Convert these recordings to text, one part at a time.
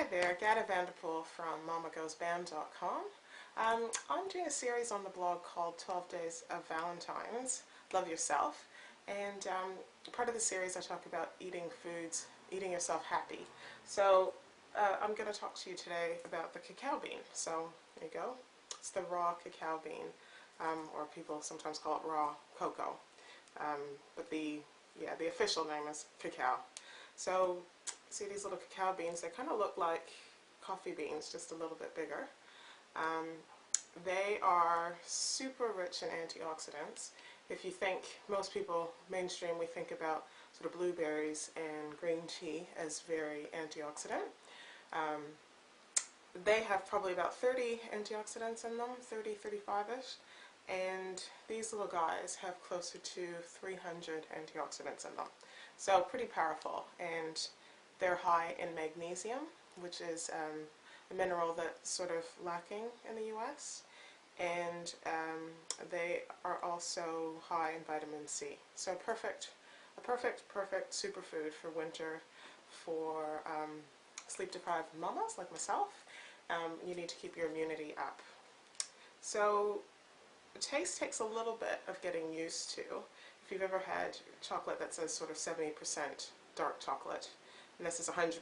Hi there, Gada Vanderpool from MamaGoesBand.com. I'm doing a series on the blog called 12 Days of Valentines, Love Yourself, and part of the series I talk about eating foods, eating yourself happy. So I'm going to talk to you today about the cacao bean. So there you go. It's the raw cacao bean, or people sometimes call it raw cocoa, but the official name is cacao. So see these little cacao beans, they kind of look like coffee beans, just a little bit bigger. They are super rich in antioxidants. If you think, most people, mainstream, we think about sort of blueberries and green tea as very antioxidant. They have probably about 30 antioxidants in them, 30, 35-ish. And these little guys have closer to 300 antioxidants in them. So pretty powerful. And they're high in magnesium, which is a mineral that's sort of lacking in the US. And they are also high in vitamin C. So a perfect superfood for winter for sleep-deprived mamas like myself. You need to keep your immunity up. So the taste takes a little bit of getting used to. If you've ever had chocolate that says sort of 70% dark chocolate, and this is 100%,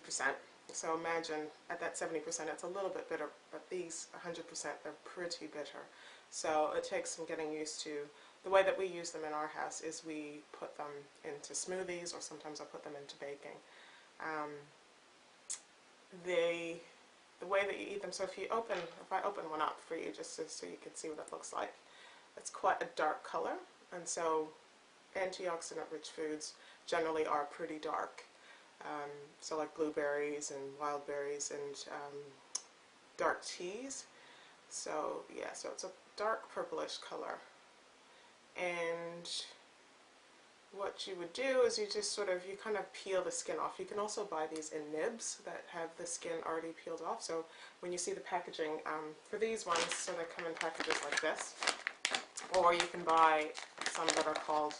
so imagine at that 70% it's a little bit bitter, but these 100%, they're pretty bitter. So it takes some getting used to. The way that we use them in our house is we put them into smoothies, or sometimes I'll put them into baking. The way that you eat them, so if I open one up for you just so you can see what it looks like, it's quite a dark color, and so antioxidant rich foods generally are pretty dark. So like blueberries and wild berries and dark teas. So yeah, so it's a dark purplish color. And what you would do is you just you kind of peel the skin off. You can also buy these in nibs that have the skin already peeled off. So when you see the packaging for these ones, so they come in packages like this. Or you can buy some that are called,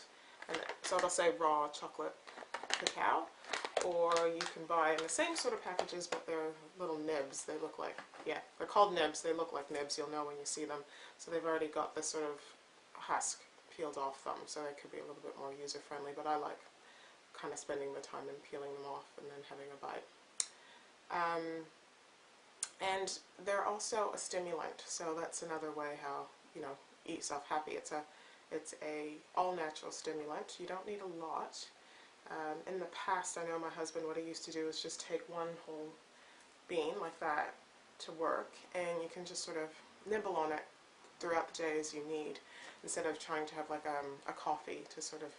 so it'll say raw chocolate cacao. Or you can buy in the same sort of packages, but they're little nibs. They look like, yeah, they're called nibs. They look like nibs. You'll know when you see them. So they've already got this sort of husk peeled off them, so they could be a little bit more user-friendly, but I like kind of spending the time and peeling them off and then having a bite. And they're also a stimulant, so that's another way how, eat yourself happy. It's a all-natural stimulant. You don't need a lot. In the past, I know my husband, what he used to do is just take one whole bean like that to work, and you can just sort of nibble on it throughout the day as you need, instead of trying to have like a coffee to sort of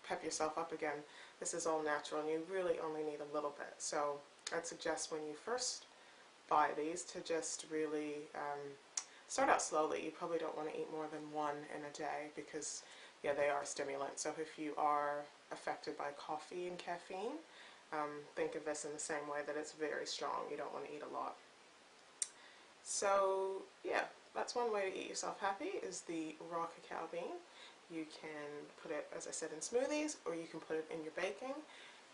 pep yourself up again. This is all natural, and you really only need a little bit. So I'd suggest when you first buy these to just really start out slowly. You probably don't want to eat more than one in a day because, yeah, they are stimulants. So if you are affected by coffee and caffeine, think of this in the same way, that it's very strong. You don't want to eat a lot. So yeah, that's one way to eat yourself happy, is the raw cacao bean. You can put it, as I said, in smoothies, or you can put it in your baking,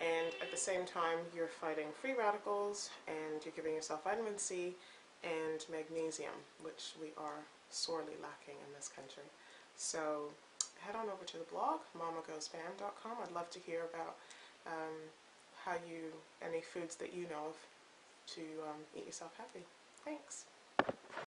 and at the same time you're fighting free radicals and you're giving yourself vitamin C and magnesium, which we are sorely lacking in this country. So head on over to the blog, MamaGoesBand.com. I'd love to hear about any foods that you know of to eat yourself happy. Thanks.